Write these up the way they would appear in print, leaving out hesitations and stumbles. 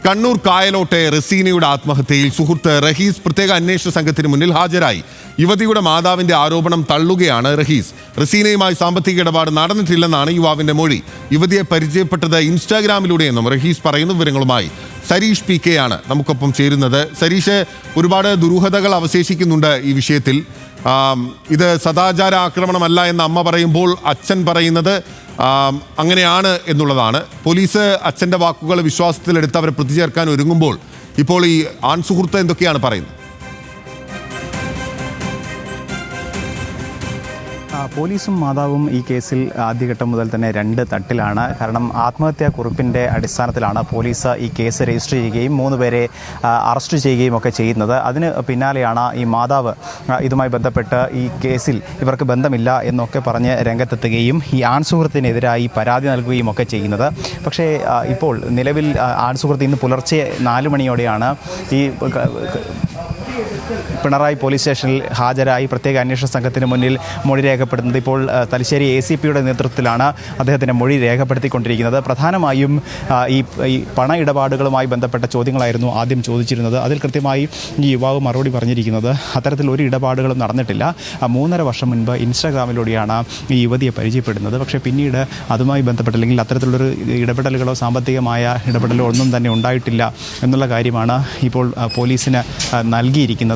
കണ്ണൂർ കായലോട്ടെ റസീനയുടെ ആത്മഹത്യയിൽ സുഹൃത്ത് റഹീസ് പ്രത്യേക അന്വേഷണ സംഘത്തിന് മുന്നിൽ ഹാജരായി. യുവതിയുടെ മാതാവിന്റെ ആരോപണം തള്ളുകയാണ് റഹീസ്. റസീനയുമായി സാമ്പത്തിക ഇടപാട് നടന്നിട്ടില്ലെന്നാണ് യുവാവിന്റെ മൊഴി. യുവതിയെ പരിചയപ്പെട്ടത് ഇൻസ്റ്റാഗ്രാമിലൂടെയെന്നും റഹീസ് പറയുന്ന വിവരങ്ങളുമായി സരീഷ് പി കെ ആണ് നമുക്കൊപ്പം ചേരുന്നത്. സരീഷ്, ഒരുപാട് ദുരൂഹതകൾ അവശേഷിക്കുന്നുണ്ട് ഈ വിഷയത്തിൽ. ഇത് സദാചാര ആക്രമണമല്ല എന്ന് അമ്മ പറയുമ്പോൾ അച്ഛൻ പറയുന്നത് അങ്ങനെയാണ് എന്നുള്ളതാണ്. പോലീസ് അച്ഛൻ്റെ വാക്കുകൾ വിശ്വാസത്തിലെടുത്ത് അവരെ പ്രതി ചേർക്കാൻ ഒരുങ്ങുമ്പോൾ ഇപ്പോൾ ഈ ആൺസുഹൃത്ത് എന്തൊക്കെയാണ് പറയുന്നത്? പോലീസും മാതാവും ഈ കേസിൽ ആദ്യഘട്ടം മുതൽ തന്നെ രണ്ട് തട്ടിലാണ്. കാരണം ആത്മഹത്യാ കുറിപ്പിൻ്റെ അടിസ്ഥാനത്തിലാണ് പോലീസ് ഈ കേസ് രജിസ്റ്റർ ചെയ്യുകയും 3 പേരെ അറസ്റ്റ് ചെയ്യുകയും ഒക്കെ ചെയ്യുന്നത്. അതിന് പിന്നാലെയാണ് ഈ മാതാവ് ഇതുമായി ബന്ധപ്പെട്ട് ഈ കേസിൽ ഇവർക്ക് ബന്ധമില്ല എന്നൊക്കെ പറഞ്ഞ് രംഗത്തെത്തുകയും ഈ ആൺസുഹൃത്തിനെതിരായി പരാതി നൽകുകയും ഒക്കെ ചെയ്യുന്നത്. പക്ഷേ ഇപ്പോൾ നിലവിൽ ആൺസുഹൃത്ത് ഇന്ന് പുലർച്ചെ 4 മണിയോടെയാണ് ഈ പിണറായി പോലീസ് സ്റ്റേഷനിൽ ഹാജരായി പ്രത്യേക അന്വേഷണ സംഘത്തിന് മുന്നിൽ മൊഴി രേഖപ്പെടുത്തുന്നത്. ഇപ്പോൾ തലശ്ശേരി ACPയുടെ നേതൃത്വത്തിലാണ് അദ്ദേഹത്തിൻ്റെ മൊഴി രേഖപ്പെടുത്തിക്കൊണ്ടിരിക്കുന്നത്. പ്രധാനമായും ഈ പണ ഇടപാടുകളുമായി ബന്ധപ്പെട്ട ചോദ്യങ്ങളായിരുന്നു ആദ്യം ചോദിച്ചിരുന്നത്. അതിൽ കൃത്യമായി ഈ യുവാവ് മറുപടി പറഞ്ഞിരിക്കുന്നത് അത്തരത്തിൽ ഒരു ഇടപാടുകളും നടന്നിട്ടില്ല. 3.5 വർഷം മുൻപ് ഇൻസ്റ്റാഗ്രാമിലൂടെയാണ് ഈ യുവതിയെ പരിചയപ്പെടുന്നത്. പക്ഷേ പിന്നീട് അതുമായി ബന്ധപ്പെട്ട് അല്ലെങ്കിൽ അത്തരത്തിലുള്ളൊരു ഇടപെടലുകളോ സാമ്പത്തികമായ ഇടപെടലോ ഒന്നും തന്നെ ഉണ്ടായിട്ടില്ല എന്നുള്ള കാര്യമാണ് ഇപ്പോൾ പോലീസിന് നൽകിയിരിക്കുന്നത്.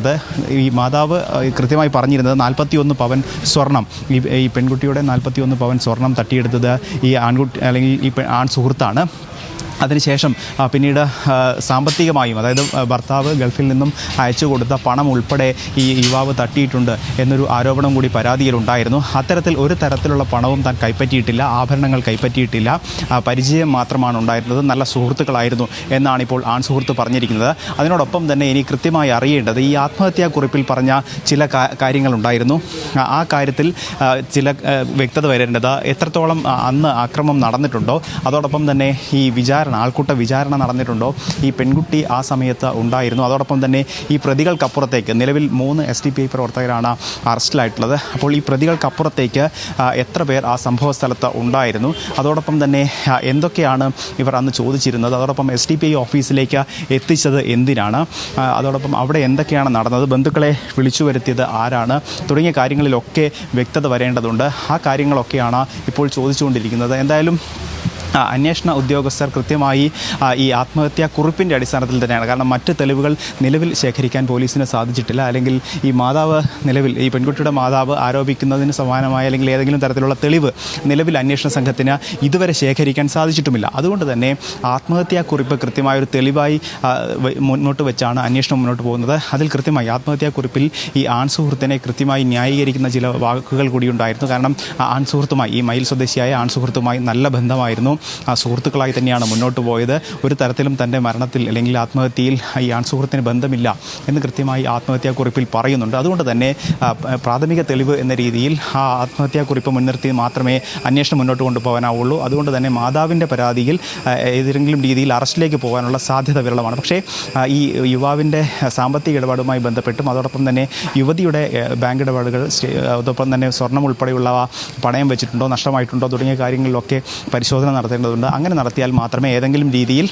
ഈ മാതാവ് കൃത്യമായി പറഞ്ഞിരുന്നത് 41 പവൻ സ്വർണം, ഈ പെൺകുട്ടിയുടെ 41 പവൻ സ്വർണം തട്ടിയെടുത്തത് ഈ ആൺകുട്ടി അല്ലെങ്കിൽ ഈ ആൺസുഹൃത്താണ്. അതിനുശേഷം പിന്നീട് സാമ്പത്തികമായും, അതായത് ഭർത്താവ് ഗൾഫിൽ നിന്നും അയച്ചു കൊടുത്ത പണം ഉൾപ്പെടെ ഈ യുവാവ് തട്ടിയിട്ടുണ്ട് എന്നൊരു ആരോപണം കൂടി പരാതിയിലുണ്ടായിരുന്നു. അത്തരത്തിൽ ഒരു തരത്തിലുള്ള പണവും താൻ കൈപ്പറ്റിയിട്ടില്ല, ആഭരണങ്ങൾ കൈപ്പറ്റിയിട്ടില്ല, പരിചയം മാത്രമാണ് ഉണ്ടായിരുന്നത്, നല്ല സുഹൃത്തുക്കളായിരുന്നു എന്നാണ് ഇപ്പോൾ ആൺസുഹൃത്ത് പറഞ്ഞിരിക്കുന്നത്. അതിനോടൊപ്പം തന്നെ ഇനി കൃത്യമായി അറിയേണ്ടത് ഈ ആത്മഹത്യാക്കുറിപ്പിൽ പറഞ്ഞ ചില കാര്യങ്ങളുണ്ടായിരുന്നു. ആ കാര്യത്തിൽ ചില വ്യക്തത വരേണ്ടത് എത്രത്തോളം അന്ന് ആക്രമണം നടന്നിട്ടുണ്ടോ, അതോടൊപ്പം തന്നെ ഈ ആൾക്കൂട്ട വിചാരണ നടന്നിട്ടുണ്ടോ, ഈ പെൺകുട്ടി ആ സമയത്ത് ഉണ്ടായിരുന്നു. അതോടൊപ്പം തന്നെ ഈ പ്രതികൾക്കപ്പുറത്തേക്ക് നിലവിൽ 3 SDPI പ്രവർത്തകരാണ് അറസ്റ്റിലായിട്ടുള്ളത്. അപ്പോൾ ഈ പ്രതികൾക്കപ്പുറത്തേക്ക് എത്ര പേർ ആ സംഭവ സ്ഥലത്ത് ഉണ്ടായിരുന്നു, അതോടൊപ്പം തന്നെ എന്തൊക്കെയാണ് ഇവർ അന്ന് ചോദിച്ചിരുന്നത്, അതോടൊപ്പം SDPI ഓഫീസിലേക്ക് എത്തിച്ചത് എന്തിനാണ്, അതോടൊപ്പം അവിടെ എന്തൊക്കെയാണ് നടന്നത്, ബന്ധുക്കളെ വിളിച്ചു വരുത്തിയത് ആരാണ് തുടങ്ങിയ കാര്യങ്ങളിലൊക്കെ വ്യക്തത വരേണ്ടതുണ്ട്. ആ കാര്യങ്ങളൊക്കെയാണ് ഇപ്പോൾ ചോദിച്ചുകൊണ്ടിരിക്കുന്നത്. എന്തായാലും അന്വേഷണ ഉദ്യോഗസ്ഥർ കൃത്യമായി ഈ ആത്മഹത്യാ കുറിപ്പിൻ്റെ അടിസ്ഥാനത്തിൽ തന്നെയാണ്. കാരണം മറ്റ് തെളിവുകൾ നിലവിൽ ശേഖരിക്കാൻ പോലീസിന് സാധിച്ചിട്ടില്ല. അല്ലെങ്കിൽ ഈ മാതാവ് നിലവിൽ ഈ പെൺകുട്ടിയുടെ മാതാവ് ആരോപിക്കുന്നതിന് സമാനമായ അല്ലെങ്കിൽ ഏതെങ്കിലും തരത്തിലുള്ള തെളിവ് നിലവിൽ അന്വേഷണ സംഘത്തിന് ഇതുവരെ ശേഖരിക്കാൻ സാധിച്ചിട്ടുമില്ല. അതുകൊണ്ട് തന്നെ ആത്മഹത്യാ കുറിപ്പ് കൃത്യമായൊരു തെളിവായി മുന്നോട്ട് വെച്ചാണ് അന്വേഷണം മുന്നോട്ട് പോകുന്നത്. അതിൽ കൃത്യമായി ആത്മഹത്യാ കുറിപ്പിൽ ഈ ആൺസുഹൃത്തിനെ കൃത്യമായി ന്യായീകരിക്കുന്ന ചില വാക്കുകൾ കൂടി ഉണ്ടായിരുന്നു. കാരണം ആൺസുഹൃത്തുമായി, ഈ മയിൽ സ്വദേശിയായ ആൺസുഹൃത്തുമായി നല്ല ബന്ധമായിരുന്നു, സുഹൃത്തുക്കളായി തന്നെയാണ് മുന്നോട്ട് പോയത്. ഒരു തരത്തിലും തൻ്റെ മരണത്തിൽ അല്ലെങ്കിൽ ആത്മഹത്യയിൽ ഈ ആൺസുഹൃത്തിന് ബന്ധമില്ല എന്ന് കൃത്യമായി ആത്മഹത്യാക്കുറിപ്പിൽ പറയുന്നുണ്ട്. അതുകൊണ്ട് തന്നെ പ്രാഥമിക തെളിവ് എന്ന രീതിയിൽ ആ ആത്മഹത്യാക്കുറിപ്പ് മുൻനിർത്തി മാത്രമേ അന്വേഷണം മുന്നോട്ട് കൊണ്ടുപോകാനാവുള്ളൂ. അതുകൊണ്ട് തന്നെ മാതാവിൻ്റെ പരാതിയിൽ ഏതെങ്കിലും രീതിയിൽ അറസ്റ്റിലേക്ക് പോകാനുള്ള സാധ്യത വിരളമാണ്. പക്ഷേ ഈ യുവാവിൻ്റെ സാമ്പത്തിക ഇടപാടുമായി ബന്ധപ്പെട്ടും അതോടൊപ്പം തന്നെ യുവതിയുടെ ബാങ്ക് ഇടപാടുകൾ, അതോടൊപ്പം തന്നെ സ്വർണം ഉൾപ്പെടെയുള്ളവ പണയം വെച്ചിട്ടുണ്ടോ, നഷ്ടമായിട്ടുണ്ടോ തുടങ്ങിയ കാര്യങ്ങളിലൊക്കെ പരിശോധന നടത്തേണ്ടതുണ്ട്. അങ്ങനെ നടത്തിയാൽ മാത്രമേ ഏതെങ്കിലും രീതിയിൽ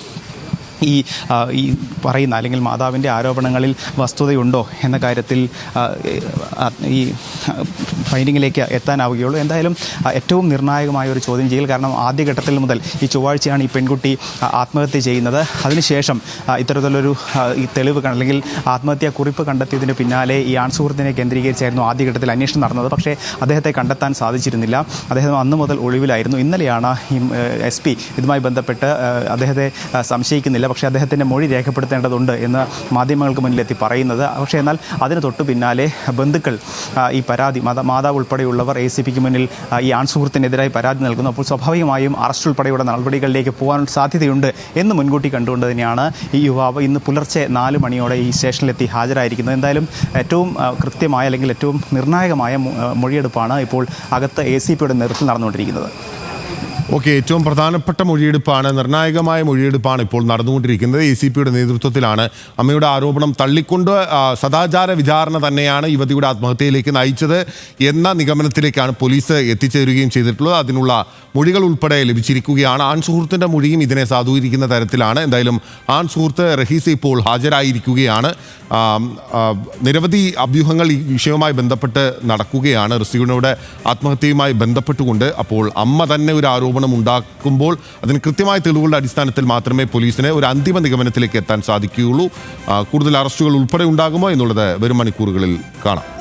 ഈ പറയുന്ന അല്ലെങ്കിൽ മാതാവിൻ്റെ ആരോപണങ്ങളിൽ വസ്തുതയുണ്ടോ എന്ന കാര്യത്തിൽ ഈ ഫൈൻഡിങ്ങിലേക്ക് എത്താനാവുകയുള്ളൂ. എന്തായാലും ഏറ്റവും നിർണായകമായ ഒരു ചോദ്യം ചെയ്യൽ. കാരണം ആദ്യഘട്ടത്തിൽ മുതൽ ഈ ചൊവ്വാഴ്ചയാണ് ഈ പെൺകുട്ടി ആത്മഹത്യ ചെയ്യുന്നത്. അതിനുശേഷം ഇത്തരത്തിലൊരു ഈ തെളിവ് അല്ലെങ്കിൽ ആത്മഹത്യാ കുറിപ്പ് കണ്ടെത്തിയതിന് പിന്നാലെ ഈ ആൺസുഹൃത്തിനെ കേന്ദ്രീകരിച്ചായിരുന്നു ആദ്യഘട്ടത്തിൽ അന്വേഷണം നടന്നത്. പക്ഷേ അദ്ദേഹത്തെ കണ്ടെത്താൻ സാധിച്ചിരുന്നില്ല. അദ്ദേഹം അന്ന് മുതൽ ഒളിവിലായിരുന്നു. ഇന്നലെയാണ് ഈ SP ഇതുമായി ബന്ധപ്പെട്ട് അദ്ദേഹത്തെ സംശയിക്കുന്നില്ല, പക്ഷേ അദ്ദേഹത്തിൻ്റെ മൊഴി രേഖപ്പെടുത്തേണ്ടതുണ്ട് എന്ന് മാധ്യമങ്ങൾക്ക് മുന്നിലെത്തി പറയുന്നത്. പക്ഷേ എന്നാൽ അതിന് തൊട്ടു പിന്നാലെ ബന്ധുക്കൾ ഈ പരാതി, മാതാവ് ഉൾപ്പെടെയുള്ളവർ ACPക്ക് മുന്നിൽ ഈ ആൺസുഹൃത്തിനെതിരായി പരാതി നൽകുന്നു. അപ്പോൾ സ്വാഭാവികമായും അറസ്റ്റ് ഉൾപ്പെടെയുള്ള നടപടികളിലേക്ക് പോകാൻ സാധ്യതയുണ്ട് എന്ന് മുൻകൂട്ടി കണ്ടുകൊണ്ട് തന്നെയാണ് ഈ യുവാവ് ഇന്ന് പുലർച്ചെ 4 മണിയോടെ ഈ സ്റ്റേഷനിലെത്തി ഹാജരായിരിക്കുന്നത്. എന്തായാലും ഏറ്റവും കൃത്യമായ അല്ലെങ്കിൽ ഏറ്റവും നിർണായകമായ മൊഴിയെടുപ്പാണ് ഇപ്പോൾ അകത്ത് ACPയുടെ നേതൃത്വത്തിൽ നടന്നുകൊണ്ടിരിക്കുന്നത്. ഓക്കെ, ഏറ്റവും പ്രധാനപ്പെട്ട മൊഴിയെടുപ്പാണ്, നിർണായകമായ മൊഴിയെടുപ്പാണ് ഇപ്പോൾ നടന്നുകൊണ്ടിരിക്കുന്നത്. ACPയുടെ നേതൃത്വത്തിലാണ്. അമ്മയുടെ ആരോപണം തള്ളിക്കൊണ്ട് സദാചാര വിചാരണ തന്നെയാണ് യുവതിയുടെ ആത്മഹത്യയിലേക്ക് നയിച്ചത് എന്ന നിഗമനത്തിലേക്കാണ് പോലീസ് എത്തിച്ചേരുകയും ചെയ്തിട്ടുള്ളത്. അതിനുള്ള മൊഴികൾ ഉൾപ്പെടെ ലഭിച്ചിരിക്കുകയാണ്. ആൺ സുഹൃത്തിൻ്റെ മൊഴിയും ഇതിനെ സാധൂകരിക്കുന്ന തരത്തിലാണ്. എന്തായാലും ആൺ സുഹൃത്ത് റഹീസ് ഇപ്പോൾ ഹാജരായിരിക്കുകയാണ്. നിരവധി അഭ്യൂഹങ്ങൾ ഈ വിഷയവുമായി ബന്ധപ്പെട്ട് നടക്കുകയാണ്. റസീനയുടെ ആത്മഹത്യയുമായി ബന്ധപ്പെട്ടുകൊണ്ട്. അപ്പോൾ അമ്മ തന്നെ ഒരു ആരോപണം ഉണ്ടാക്കുമ്പോൾ അതിന് കൃത്യമായ തെളിവുകളുടെ അടിസ്ഥാനത്തിൽ മാത്രമേ പോലീസിന് ഒരു അന്തിമ നിഗമനത്തിലേക്ക് എത്താൻ സാധിക്കുകയുള്ളൂ. കൂടുതൽ അറസ്റ്റുകൾ ഉൾപ്പെടെ ഉണ്ടാകുമോ എന്നുള്ളത് വരും മണിക്കൂറുകളിൽ കാണാം.